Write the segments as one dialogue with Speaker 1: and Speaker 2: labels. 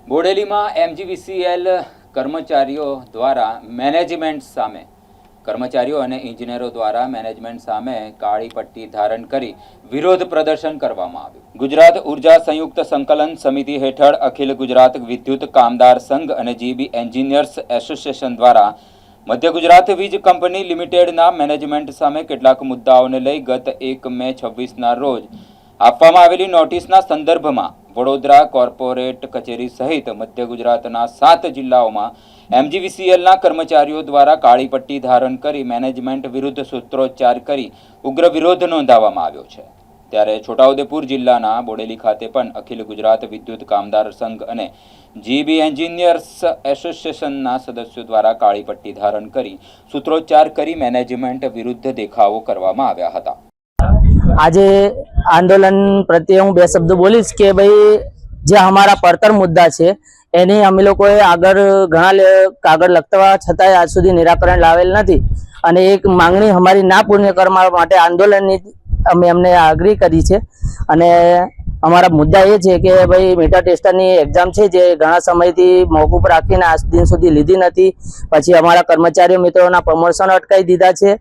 Speaker 1: બોડેલીમાં MGVCL કર્મચારીઓ દ્વારા management સામે કર્મચારીઓ અને ઇજનેરો દ્વારા મેનેજમેન્ટ સામે કાળી પટ્ટી ધારણ કરી વિરોધ પ્રદર્શન કરવામાં આવ્યું। ગુજરાત ઉર્જા સંયુક્ત સંકલન સમિતિ હેઠળ અખિલ ગુજરાત વિદ્યુત કામદાર સંઘ અને જીબી એન્જિનિયર્સ એસોસિએશન દ્વારા મધ્ય ગુજરાત વીજ કંપની લિમિટેડના મેનેજમેન્ટ સામે કેટલાક મુદ્દાઓને લઈ ગત 1 મે 26ના રોજ આપવામાં આવેલી નોટિસના સંદર્ભમાં વડોદરા કોર્પોરેટ કચેરી સહિત મધ્ય ગુજરાતના 7 જિલ્લાઓમાં એમજીવીસીએલના કર્મચારીઓ દ્વારા કાળી પટ્ટી ધારણ કરી મેનેજમેન્ટ વિરુદ્ધ સૂત્રોચ્ચાર કરી ઉગ્ર વિરોધ નોંધાવવામાં આવ્યો છે। ત્યારે છોટાઉદેપુર જિલ્લાના બોડેલી ખાતે પણ અખિલ ગુજરાત વિદ્યુત કામદાર સંઘ અને જીબી એન્જિનિયર્સ એસોસિએશનના સદસ્યો દ્વારા કાળી પટ્ટી ધારણ કરી સૂત્રોચ્ચાર કરી મેનેજમેન્ટ વિરુદ્ધ દેખાવો કરવામાં આવ્યા હતા।
Speaker 2: आज आंदोलन प्रत्ये हूँ बे शब्द बोलीश के भाई जे हमारा પડતર मुद्दा है एनी अमे लोकोए आगळ घणा कागळ लखवा छतांय आज सुधी निराकरण लावेल नथी अने एक मांगणी हमारी ना पूर्ण કરવા માટે आंदोलननी अमे अमने आग्रह करी छे। अने अमारा मुद्दा ए छे के भाई मीटर टेस्टरनी एक्जाम छे जे घणा समयथी मोकूफ राखीने आज दिन सुधी लीधी नथी। पछी अमारा कर्मचारी मित्रोना प्रमोशन अटकाई दीधा छे।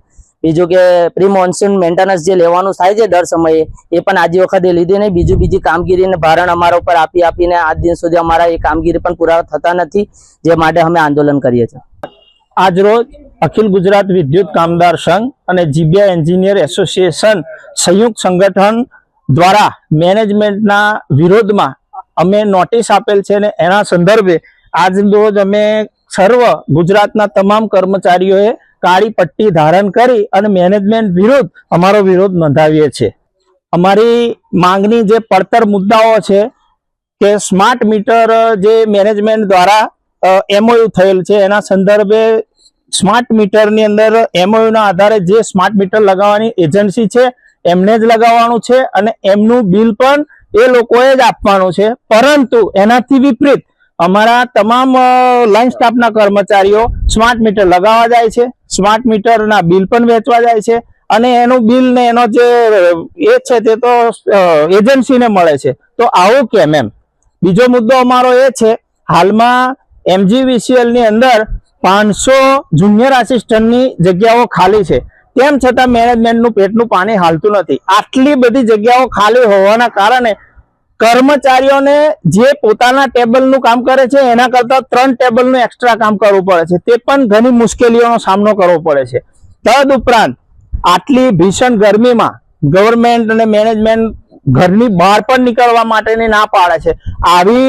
Speaker 2: बीजू के प्री मोन्सून मेन्टेनन्स जे लेवानुं थाय छे दर समये ए पण आज वखते लीधी नहीं। बीजी कामगीरी ने भारण अमारा पर आपीने आज दिन सुधी अमारा ए कामगीरी पण पूरा थता नथी, जे माटे अमे आंदोलन करीए छीए।
Speaker 3: आज रोज अखिल गुजरात विद्युत कामदार संघ और जीबीए एंजीनियर एसोसिएशन संयुक्त संगठन द्वारा मैनेजमेंटना विरोध में अमे नोटिस आपेल छे ने एना संदर्भे आज रोज अमे सर्व गुजरातना तमाम कर्मचारीओए काળી पट्टी धारण करी और मैनेजमेंट विरुद्ध अमारो विरोध नोंधावीए छे। अमारी मांगनी जे પડતર मुद्दाओ छे के स्मार्ट मीटर जे मैनेजमेंट द्वारा एमओयू थयेल छे एना संदर्भे स्मार्ट मीटर नी अंदर एमओयू ना आधारे जे स्मार्ट मीटर लगाववानी एजन्सी छे एमने ज लगाववानुं छे अने एमनुं बिल पण ए लोकोए ज आपवानुं छे। परंतु एनाथी विपरीत अमारा तमाम लाइन स्टाफ ना कर्मचारीओ स्मार्ट मीटर लगावा जाय छे, स्मार्ट मीटर ना बिल पण वेचवा जाय छे अने एनु बिल ने एनो जे ए छे ते तो एजन्सी ने मळे छे। तो आवुं केम एम। बीजो मुद्दो अमारो ए छे हालमां एमजीवीसीएल नी अंदर 500 जूनियर आसिस्टंट नी जग्याओ खाली छे, तेम छतां मैनेजमेंट नुं पेटनुं पाणी हालतुं नथी। आटली बधी जग्याओ खाली होवाना कारणे कर्मचारीओने जे पोताना टेबलनुं काम करे छे एना करता 3 टेबलनुं एक्स्ट्रा काम करवुं पड़े छे, ते पण घणी मुश्केलीओनो सामनो करवो पड़े छे। तदुपरांत आटली भीषण गर्मीमां गवर्नमेंट अने मैनेजमेंट घरनी बहार पण निकळवा माटेनी ना पाडे छे। आवी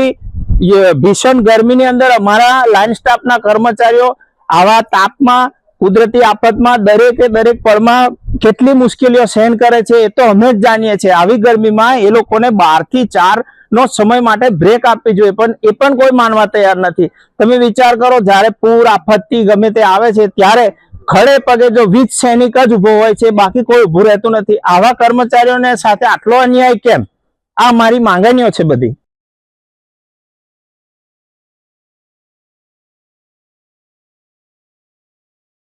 Speaker 3: भीषण गर्मीनी अंदर अमारा लाइन स्टाफना कर्मचारीओ आवा तापमां कुदरती आफतमां दरेक पळमां કેટલી મુશ્કેલીઓ સહન કરે છે એ તો અમે જ જાણીએ છીએ। આવી ગરમીમાં એ લોકોને 12 થી 4 નો સમય માટે બ્રેક આપવી જોઈએ, પણ એ પણ કોઈ માનવા તૈયાર નથી। તમે વિચાર કરો, જ્યારે પૂર આપત્તિ ગમે તે આવે છે ત્યારે ખડે પગે જો વીજ સૈનિક જ ઉભો હોય છે, બાકી કોઈ ઉભું રહેતું નથી। આવા કર્મચારીઓને સાથે આટલો અન્યાય કેમ? આ મારી માંગણીઓ છે બધી।